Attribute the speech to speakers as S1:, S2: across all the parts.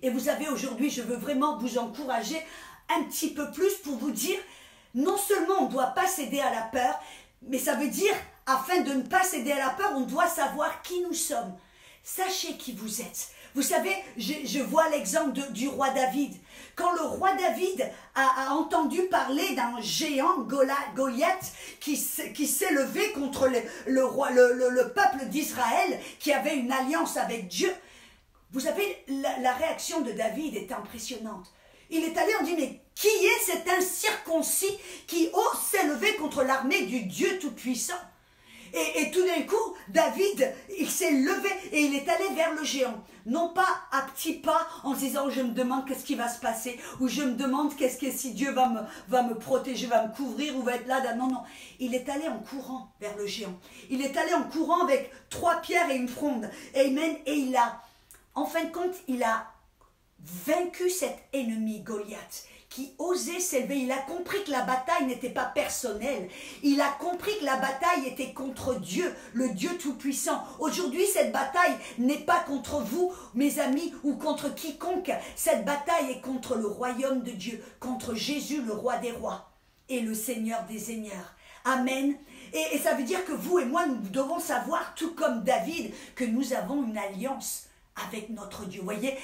S1: Et vous savez, aujourd'hui, je veux vraiment vous encourager un petit peu plus pour vous dire, non seulement on ne doit pas céder à la peur, mais ça veut dire, afin de ne pas céder à la peur, on doit savoir qui nous sommes. Sachez qui vous êtes. Vous savez, je vois l'exemple du roi David. Quand le roi David a entendu parler d'un géant, Goliath, qui s'est levé contre le peuple d'Israël, qui avait une alliance avec Dieu, vous savez, la réaction de David est impressionnante. Il est allé, on dit, mais qui est cet incirconcis qui ose s'élever contre l'armée du Dieu Tout-Puissant? Et tout d'un coup, David, il s'est levé et il est allé vers le géant. Non pas à petits pas en se disant, je me demande qu'est-ce qui va se passer, ou je me demande si Dieu va me protéger, va me couvrir, ou va être là. Non, non. Il est allé en courant vers le géant. Il est allé en courant avec 3 pierres et une fronde. Amen. Et il a, en fin de compte, il a vaincu cet ennemi Goliath qui osait s'élever. Il a compris que la bataille n'était pas personnelle. Il a compris que la bataille était contre Dieu, le Dieu Tout-Puissant. Aujourd'hui, cette bataille n'est pas contre vous, mes amis, ou contre quiconque. Cette bataille est contre le royaume de Dieu, contre Jésus, le roi des rois et le Seigneur des seigneurs. Amen. Et ça veut dire que vous et moi, nous devons savoir, tout comme David, que nous avons une alliance avec notre Dieu. Vous voyez,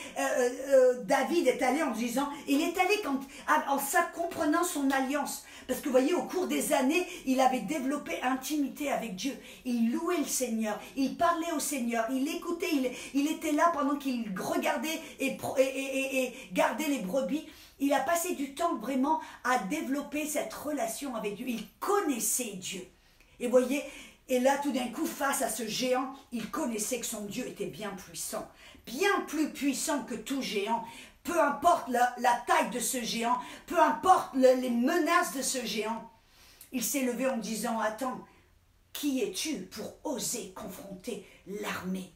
S1: David est allé en disant, il est allé en comprenant son alliance. Parce que vous voyez, au cours des années, il avait développé intimité avec Dieu. Il louait le Seigneur, il parlait au Seigneur, il écoutait, il était là pendant qu'il regardait et gardait les brebis. Il a passé du temps vraiment à développer cette relation avec Dieu. Il connaissait Dieu. Et vous voyez, et là, tout d'un coup, face à ce géant, il connaissait que son Dieu était bien puissant, bien plus puissant que tout géant. Peu importe la taille de ce géant, peu importe les menaces de ce géant. Il s'est levé en disant, attends, qui es-tu pour oser confronter l'armée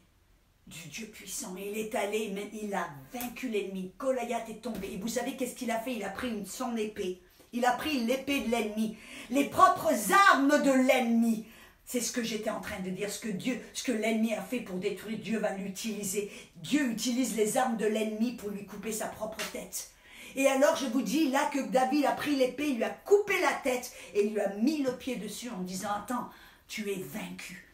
S1: du Dieu puissant? Et il est allé, il a vaincu l'ennemi. Goliath est tombé. Et vous savez qu'est-ce qu'il a fait? Il a pris son épée. Il a pris l'épée de l'ennemi, les propres armes de l'ennemi. C'est ce que j'étais en train de dire, ce que l'ennemi a fait pour détruire, Dieu va l'utiliser. Dieu utilise les armes de l'ennemi pour lui couper sa propre tête. Et alors je vous dis là que David a pris l'épée, il lui a coupé la tête et il lui a mis le pied dessus en disant, attends, tu es vaincu.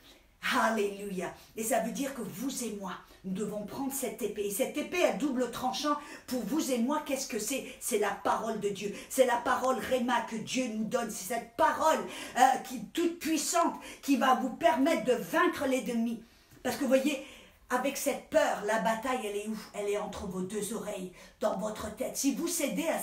S1: Alléluia. Et ça veut dire que vous et moi, nous devons prendre cette épée. Et cette épée à double tranchant, pour vous et moi, qu'est-ce que c'est? C'est la parole de Dieu. C'est la parole Réma que Dieu nous donne. C'est cette parole toute puissante qui va vous permettre de vaincre l'ennemi. Parce que vous voyez, avec cette peur, la bataille, elle est où? Elle est entre vos 2 oreilles, dans votre tête. Si vous cédez à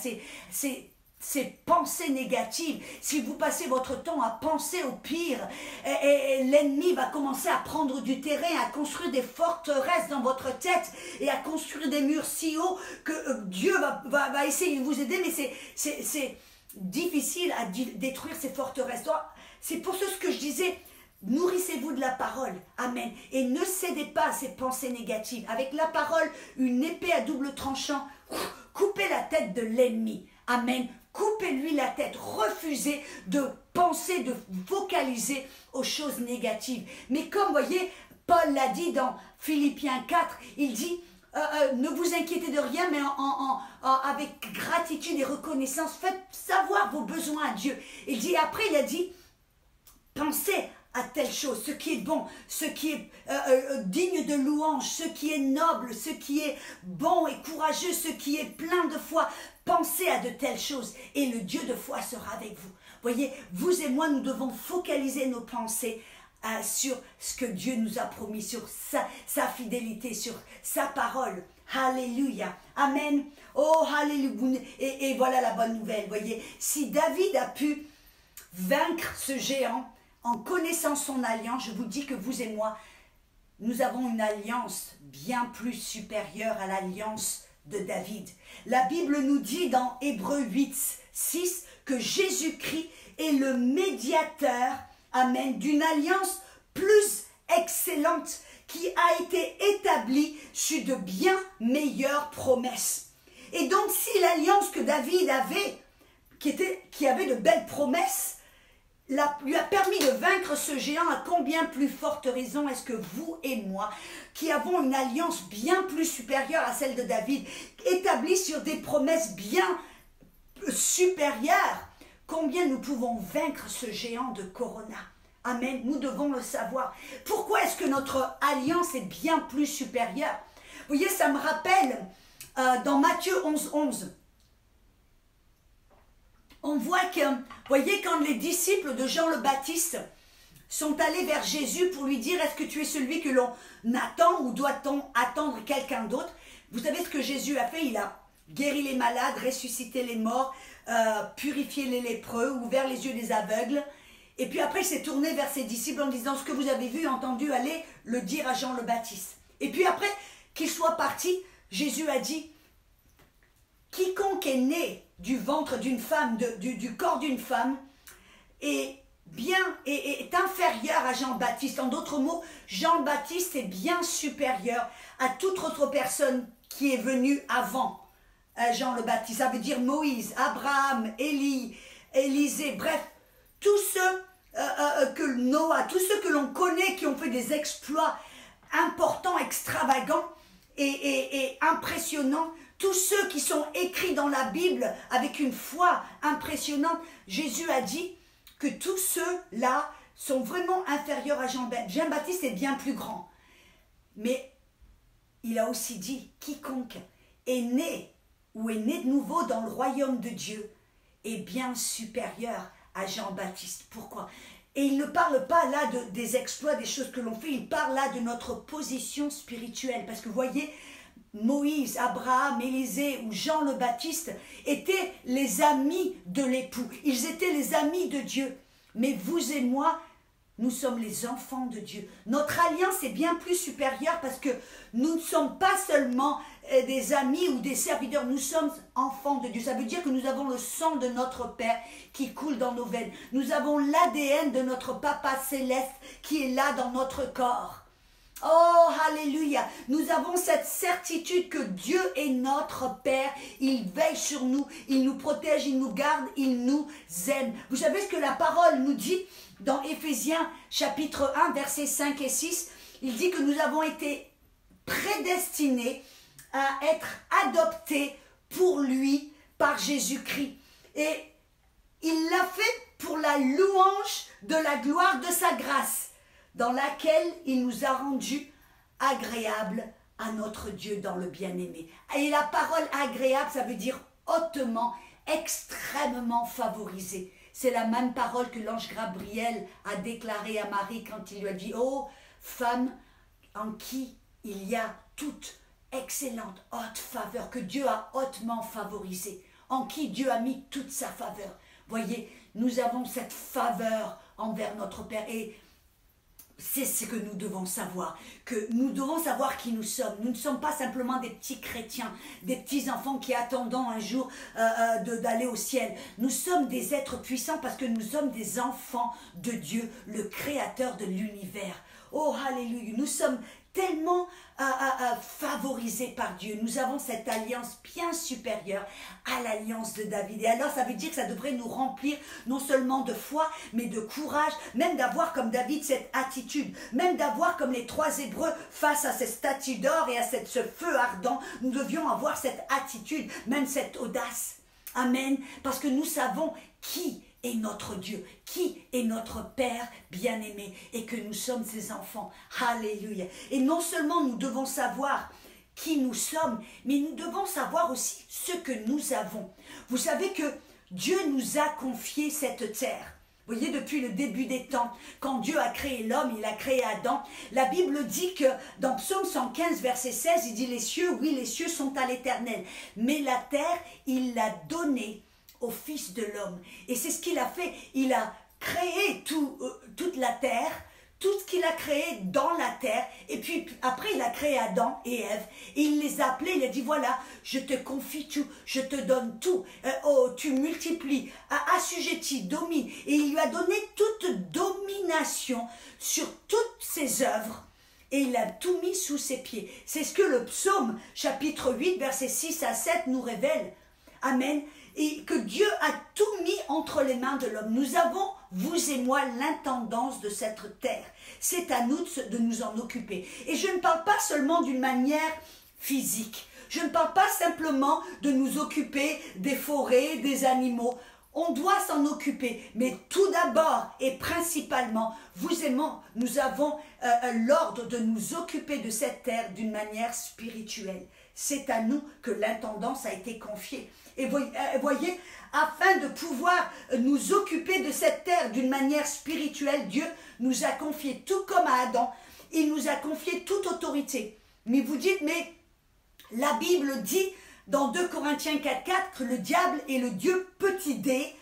S1: ces pensées négatives, si vous passez votre temps à penser au pire, et l'ennemi va commencer à prendre du terrain, à construire des forteresses dans votre tête et à construire des murs si hauts que Dieu va essayer de vous aider, mais c'est difficile à détruire ces forteresses. C'est pour ce que je disais, nourrissez-vous de la parole, amen, et ne cédez pas à ces pensées négatives. Avec la parole, une épée à double tranchant, coupez la tête de l'ennemi, amen. Coupez-lui la tête, refusez de penser, de focaliser aux choses négatives. Mais comme vous voyez, Paul l'a dit dans Philippiens 4, il dit, ne vous inquiétez de rien, mais avec gratitude et reconnaissance, faites savoir vos besoins à Dieu. Il dit, après il a dit, pensez à telle chose, ce qui est bon, ce qui est digne de louange, ce qui est noble, ce qui est bon et courageux, ce qui est plein de foi. Pensez à de telles choses et le Dieu de foi sera avec vous. Voyez, vous et moi, nous devons focaliser nos pensées sur ce que Dieu nous a promis, sur sa fidélité, sur sa parole. Alléluia. Amen. Oh, alléluia. Et voilà la bonne nouvelle. Voyez, si David a pu vaincre ce géant en connaissant son alliance, je vous dis que vous et moi, nous avons une alliance bien plus supérieure à l'alliance de David. La Bible nous dit dans Hébreux 8, 6 que Jésus-Christ est le médiateur, amen, d'une alliance plus excellente qui a été établie sur de bien meilleures promesses. Et donc si l'alliance que David avait, qui avait de belles promesses, lui a permis de vaincre ce géant, à combien plus forte raison est-ce que vous et moi, qui avons une alliance bien plus supérieure à celle de David, établie sur des promesses bien supérieures, combien nous pouvons vaincre ce géant de Corona? Amen, nous devons le savoir. Pourquoi est-ce que notre alliance est bien plus supérieure? Vous voyez, ça me rappelle dans Matthieu 11:11. On voit que, vous voyez, quand les disciples de Jean le Baptiste sont allés vers Jésus pour lui dire, est-ce que tu es celui que l'on attend ou doit-on attendre quelqu'un d'autre? Vous savez ce que Jésus a fait? Il a guéri les malades, ressuscité les morts, purifié les lépreux, ouvert les yeux des aveugles. Et puis après, il s'est tourné vers ses disciples en disant, ce que vous avez vu, entendu, allez le dire à Jean le Baptiste. Et puis après qu'il soit parti, Jésus a dit, quiconque est né du ventre d'une femme, du corps d'une femme, est inférieur à Jean-Baptiste. En d'autres mots, Jean-Baptiste est bien supérieur à toute autre personne qui est venue avant Jean le Baptiste. Ça veut dire Moïse, Abraham, Élie, Élisée, bref, tous ceux que Noah, tous ceux que l'on connaît qui ont fait des exploits importants, extravagants et impressionnants, tous ceux qui sont écrits dans la Bible avec une foi impressionnante. Jésus a dit que tous ceux-là sont vraiment inférieurs à Jean-Baptiste. Jean-Baptiste est bien plus grand. Mais il a aussi dit, quiconque est né ou est né de nouveau dans le royaume de Dieu est bien supérieur à Jean-Baptiste. Pourquoi? Et il ne parle pas là des exploits, des choses que l'on fait, il parle là de notre position spirituelle. Parce que vous voyez, Moïse, Abraham, Élisée ou Jean le Baptiste étaient les amis de l'époux. Ils étaient les amis de Dieu. Mais vous et moi, nous sommes les enfants de Dieu. Notre alliance est bien plus supérieure parce que nous ne sommes pas seulement des amis ou des serviteurs, nous sommes enfants de Dieu. Ça veut dire que nous avons le sang de notre Père qui coule dans nos veines. Nous avons l'ADN de notre Papa Céleste qui est là dans notre corps. Oh, alléluia! Nous avons cette certitude que Dieu est notre Père. Il veille sur nous, il nous protège, il nous garde, il nous aime. Vous savez ce que la parole nous dit dans Éphésiens chapitre 1, versets 5 et 6? Il dit que nous avons été prédestinés à être adoptés pour lui par Jésus-Christ. Et il l'a fait pour la louange de la gloire de sa grâce, dans laquelle il nous a rendus agréables à notre Dieu dans le bien-aimé. Et la parole agréable, ça veut dire hautement, extrêmement favorisé. C'est la même parole que l'ange Gabriel a déclarée à Marie quand il lui a dit « Oh, femme en qui il y a toute excellente, haute faveur, que Dieu a hautement favorisée, en qui Dieu a mis toute sa faveur. » Voyez, nous avons cette faveur envers notre Père et c'est ce que nous devons savoir, que nous devons savoir qui nous sommes. Nous ne sommes pas simplement des petits chrétiens, des petits enfants qui attendent un jour d'aller au ciel. Nous sommes des êtres puissants parce que nous sommes des enfants de Dieu, le créateur de l'univers. Oh, alléluia, nous sommes tellement favorisés par Dieu. Nous avons cette alliance bien supérieure à l'alliance de David. Et alors, ça veut dire que ça devrait nous remplir non seulement de foi, mais de courage, même d'avoir comme David cette attitude, même d'avoir comme les 3 Hébreux face à cette statue d'or et à ce feu ardent. Nous devions avoir cette attitude, même cette audace. Amen. Parce que nous savons qui est notre Dieu, qui est notre Père bien-aimé et que nous sommes ses enfants. Alléluia. Et non seulement nous devons savoir qui nous sommes, mais nous devons savoir aussi ce que nous avons. Vous savez que Dieu nous a confié cette terre. Vous voyez, depuis le début des temps, quand Dieu a créé l'homme, il a créé Adam, la Bible dit que dans Psaume 115, verset 16, il dit « Les cieux, oui, les cieux sont à l'Éternel, mais la terre, il l'a donnée au Fils de l'homme. » Et c'est ce qu'il a fait. Il a créé toute la terre, tout ce qu'il a créé dans la terre. Et puis après, il a créé Adam et Ève. Et il les a appelés, il a dit, voilà, je te confie tout, je te donne tout. Tu multiplies, assujettis, domine. Et il lui a donné toute domination sur toutes ses œuvres. Et il a tout mis sous ses pieds. C'est ce que le psaume chapitre 8, versets 6 à 7 nous révèle. Amen. et que Dieu a tout mis entre les mains de l'homme. Nous avons, vous et moi, l'intendance de cette terre. C'est à nous de nous en occuper. Et je ne parle pas seulement d'une manière physique. Je ne parle pas simplement de nous occuper des forêts, des animaux. On doit s'en occuper, mais tout d'abord et principalement, vous et moi, nous avons l'ordre de nous occuper de cette terre d'une manière spirituelle. C'est à nous que l'intendance a été confiée. Et voyez, afin de pouvoir nous occuper de cette terre d'une manière spirituelle, Dieu nous a confié, tout comme à Adam, il nous a confié toute autorité. Mais vous dites, mais la Bible dit dans 2 Corinthiens 4,4 que le diable est le Dieu petit d,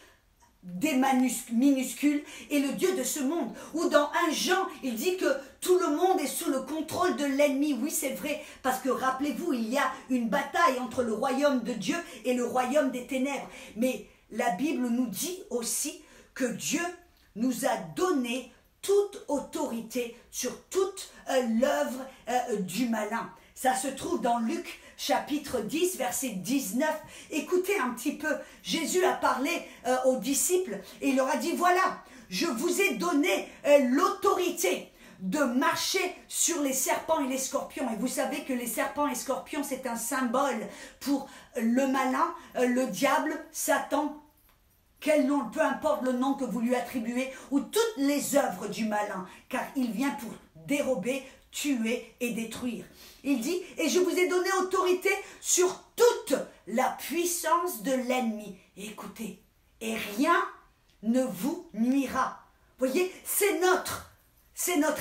S1: minuscule, et le Dieu de ce monde. Ou dans 1 Jean, il dit que tout le monde est sous le contrôle de l'ennemi. Oui, c'est vrai, parce que rappelez-vous, il y a une bataille entre le royaume de Dieu et le royaume des ténèbres. Mais la Bible nous dit aussi que Dieu nous a donné toute autorité sur toute l'œuvre du malin. Ça se trouve dans Luc chapitre 10, verset 19. Écoutez un petit peu, Jésus a parlé aux disciples et il leur a dit, voilà, je vous ai donné l'autorité de marcher sur les serpents et les scorpions. Et vous savez que les serpents et scorpions, c'est un symbole pour le malin, le diable, Satan, quel nom, peu importe le nom que vous lui attribuez, ou toutes les œuvres du malin, car il vient pour dérober, tuer et détruire. Il dit, et je vous ai donné autorité sur toute la puissance de l'ennemi. Écoutez, et rien ne vous nuira. Voyez, c'est notre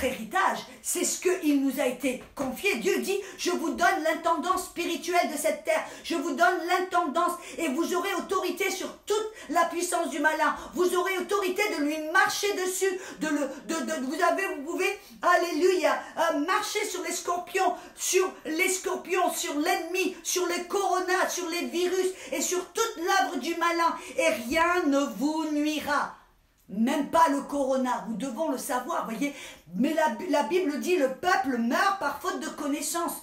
S1: héritage, c'est ce qu'il nous a été confié. Dieu dit, je vous donne l'intendance spirituelle de cette terre, je vous donne l'intendance et vous aurez autorité sur toute la puissance du malin. Vous aurez autorité de lui marcher dessus, vous pouvez, alléluia, marcher sur les scorpions, sur l'ennemi, sur les coronas, sur les virus et sur toute l'œuvre du malin et rien ne vous nuira. Même pas le corona, nous devons le savoir, voyez. Mais la Bible dit, le peuple meurt par faute de connaissance.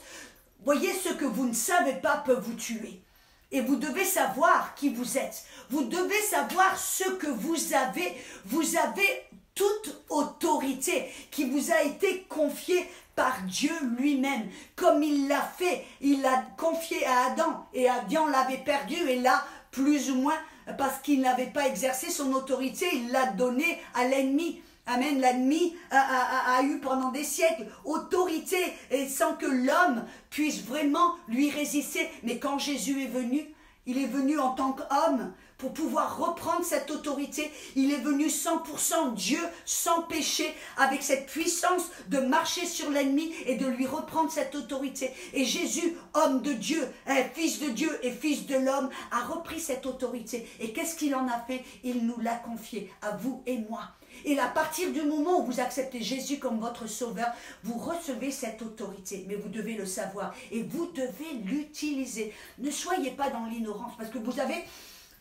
S1: Voyez, ce que vous ne savez pas peut vous tuer. Et vous devez savoir qui vous êtes. Vous devez savoir ce que vous avez. Vous avez toute autorité qui vous a été confiée par Dieu lui-même. Comme il l'a fait, il l'a confié à Adam. Et Adam l'avait perdu et là, plus ou moins, parce qu'il n'avait pas exercé son autorité, il l'a donné à l'ennemi. Amen, l'ennemi a eu pendant des siècles autorité et sans que l'homme puisse vraiment lui résister. Mais quand Jésus est venu, il est venu en tant qu'homme pour pouvoir reprendre cette autorité. Il est venu 100% Dieu, sans péché, avec cette puissance de marcher sur l'ennemi et de lui reprendre cette autorité. Et Jésus, homme de Dieu, fils de Dieu et fils de l'homme, a repris cette autorité. Et qu'est-ce qu'il en a fait? Il nous l'a confié à vous et moi. Et à partir du moment où vous acceptez Jésus comme votre sauveur, vous recevez cette autorité. Mais vous devez le savoir et vous devez l'utiliser. Ne soyez pas dans l'ignorance parce que vous savez,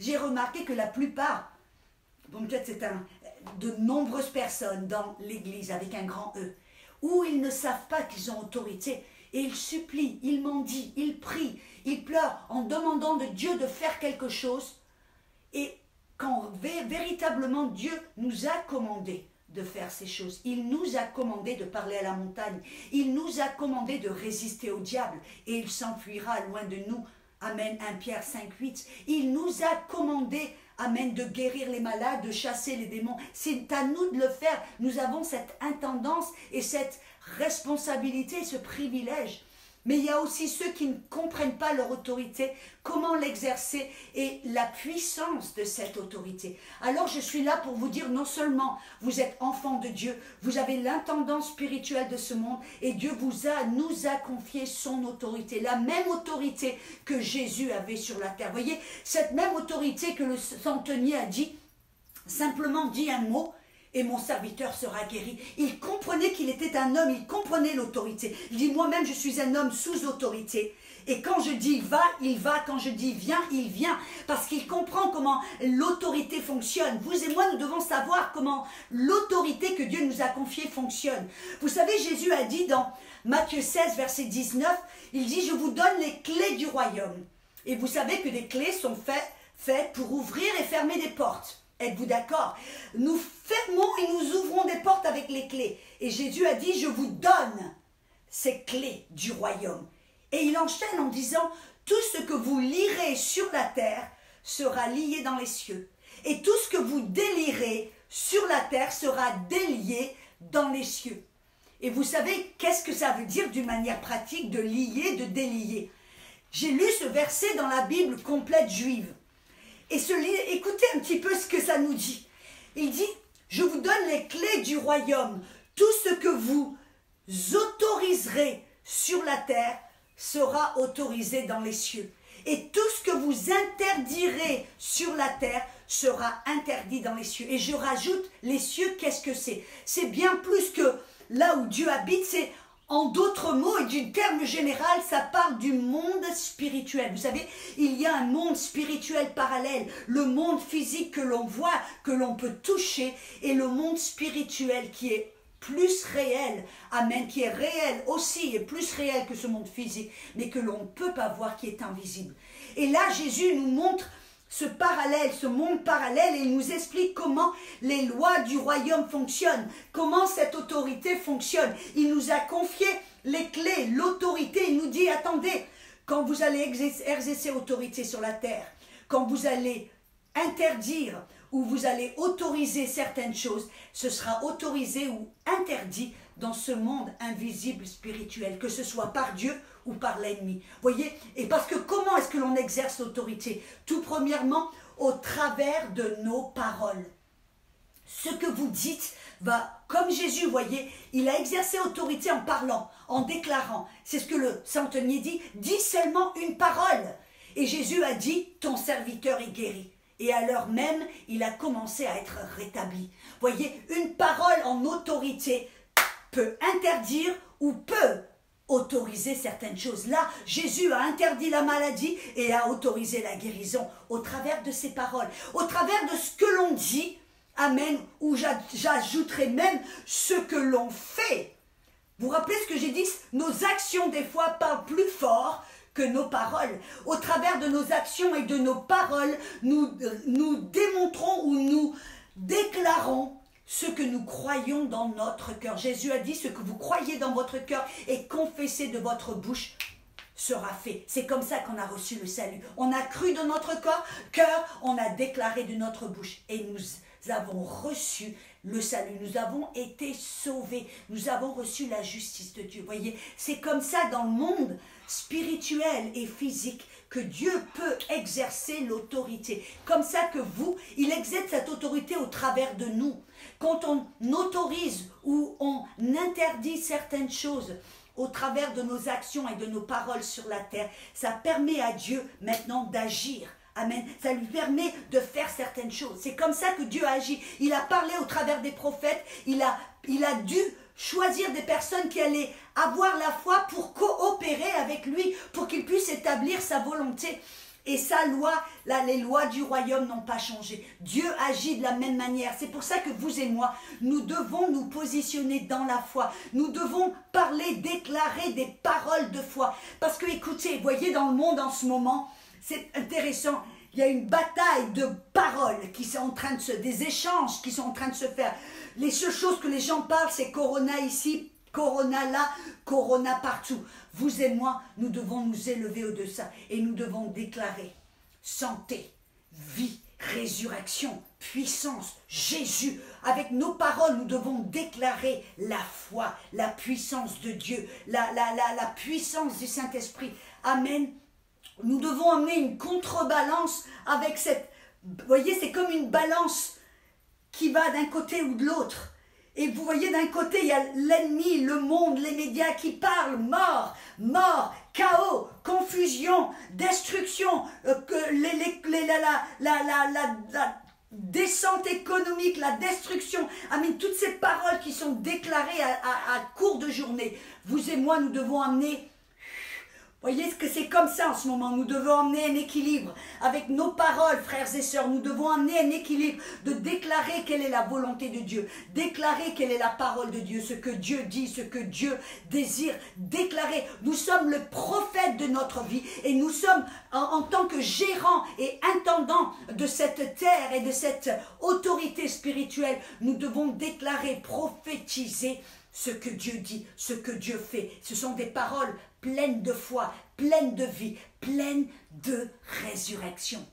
S1: j'ai remarqué que la plupart, bon peut-être c'est de nombreuses personnes dans l'église avec un grand E, où ils ne savent pas qu'ils ont autorité et ils supplient, ils mendient, ils prient, ils pleurent en demandant de Dieu de faire quelque chose. Et quand véritablement Dieu nous a commandé de faire ces choses, il nous a commandé de parler à la montagne, il nous a commandé de résister au diable et il s'enfuira loin de nous. Amen, 1 Pierre 5,8. Il nous a commandé, amen, de guérir les malades, de chasser les démons. C'est à nous de le faire. Nous avons cette intendance et cette responsabilité, ce privilège. Mais il y a aussi ceux qui ne comprennent pas leur autorité, comment l'exercer et la puissance de cette autorité. Alors je suis là pour vous dire, non seulement vous êtes enfants de Dieu, vous avez l'intendance spirituelle de ce monde et Dieu nous a confié son autorité, la même autorité que Jésus avait sur la terre. Vous voyez, cette même autorité que le centenier a dit, simplement dit un mot, et mon serviteur sera guéri. Il comprenait qu'il était un homme, il comprenait l'autorité. Il dit, moi-même, je suis un homme sous autorité. Et quand je dis va, il va. Quand je dis viens, il vient. Parce qu'il comprend comment l'autorité fonctionne. Vous et moi, nous devons savoir comment l'autorité que Dieu nous a confiée fonctionne. Vous savez, Jésus a dit dans Matthieu 16, verset 19, il dit, je vous donne les clés du royaume. Et vous savez que les clés sont faites fait pour ouvrir et fermer des portes. Êtes-vous d'accord? Nous fermons et nous ouvrons des portes avec les clés. Et Jésus a dit, je vous donne ces clés du royaume. Et il enchaîne en disant, tout ce que vous lierez sur la terre sera lié dans les cieux. Et tout ce que vous délierez sur la terre sera délié dans les cieux. Et vous savez, qu'est-ce que ça veut dire d'une manière pratique de lier, de délier? J'ai lu ce verset dans la Bible complète juive. Et écoutez un petit peu ce que ça nous dit. Il dit, je vous donne les clés du royaume. Tout ce que vous autoriserez sur la terre sera autorisé dans les cieux. Et tout ce que vous interdirez sur la terre sera interdit dans les cieux. Et je rajoute, les cieux, qu'est-ce que c'est? C'est bien plus que là où Dieu habite, c'est en d'autres mots et d'une terme général, ça parle du monde spirituel. Vous savez, il y a un monde spirituel parallèle, le monde physique que l'on voit, que l'on peut toucher, et le monde spirituel qui est plus réel, amen, qui est réel aussi et plus réel que ce monde physique, mais que l'on ne peut pas voir, qui est invisible. Et là, Jésus nous montre ce parallèle, ce monde parallèle, et il nous explique comment les lois du royaume fonctionnent, comment cette autorité fonctionne. Il nous a confié les clés, l'autorité. Il nous dit, attendez, quand vous allez exercer autorité sur la terre, quand vous allez interdire ou vous allez autoriser certaines choses, ce sera autorisé ou interdit dans ce monde invisible spirituel, que ce soit par Dieu ou par l'ennemi. Voyez, et parce que comment est-ce que l'on exerce l'autorité? Tout premièrement, au travers de nos paroles. Ce que vous dites va, comme Jésus, voyez, il a exercé autorité en parlant, en déclarant. C'est ce que le centenier dit, dis seulement une parole. Et Jésus a dit, ton serviteur est guéri. Et à l'heure même, il a commencé à être rétabli. Voyez, une parole en autorité peut interdire ou peut autoriser certaines choses. Là, Jésus a interdit la maladie et a autorisé la guérison au travers de ses paroles, au travers de ce que l'on dit, amen, ou j'ajouterai même ce que l'on fait. Vous vous rappelez ce que j'ai dit? Nos actions des fois parlent plus fort que nos paroles. Au travers de nos actions et de nos paroles, nous démontrons ou nous déclarons ce que nous croyons dans notre cœur. Jésus a dit, ce que vous croyez dans votre cœur et confessez de votre bouche sera fait. C'est comme ça qu'on a reçu le salut. On a cru de notre cœur, on a déclaré de notre bouche et nous avons reçu le salut. Nous avons été sauvés. Nous avons reçu la justice de Dieu. Voyez, c'est comme ça dans le monde spirituel et physique que Dieu peut exercer l'autorité. Comme ça que il exerce cette autorité au travers de nous. Quand on autorise ou on interdit certaines choses au travers de nos actions et de nos paroles sur la terre, ça permet à Dieu maintenant d'agir. Amen. Ça lui permet de faire certaines choses. C'est comme ça que Dieu agit. Il a parlé au travers des prophètes. Il a dû choisir des personnes qui allaient avoir la foi pour coopérer avec lui, pour qu'il puisse établir sa volonté. Et sa loi, les lois du royaume n'ont pas changé. Dieu agit de la même manière. C'est pour ça que vous et moi, nous devons nous positionner dans la foi. Nous devons parler, déclarer des paroles de foi. Parce que écoutez, voyez dans le monde en ce moment, c'est intéressant. Il y a une bataille de paroles qui sont en train de des échanges qui sont en train de se faire. Les seules choses que les gens parlent, c'est Corona ici, Corona là, Corona partout. Vous et moi, nous devons nous élever au-dessus et nous devons déclarer santé, vie, résurrection, puissance, Jésus. Avec nos paroles, nous devons déclarer la foi, la puissance de Dieu, la puissance du Saint-Esprit. Amen. Nous devons amener une contrebalance avec cette... Vous voyez, c'est comme une balance qui va d'un côté ou de l'autre. Et vous voyez, d'un côté, il y a l'ennemi, le monde, les médias qui parlent, mort, chaos, confusion, destruction, la descente économique, la destruction. Amen. Toutes ces paroles qui sont déclarées à court de journée. Vous et moi, nous devons amener Voyez ce que c'est comme ça en ce moment. Nous devons emmener un équilibre avec nos paroles, frères et sœurs. Nous devons emmener un équilibre de déclarer quelle est la volonté de Dieu, déclarer quelle est la parole de Dieu, ce que Dieu dit, ce que Dieu désire déclarer. Nous sommes le prophète de notre vie et nous sommes en tant que gérants et intendants de cette terre et de cette autorité spirituelle. Nous devons déclarer, prophétiser ce que Dieu dit, ce que Dieu fait. Ce sont des paroles pleines de foi, pleines de vie, pleines de résurrection.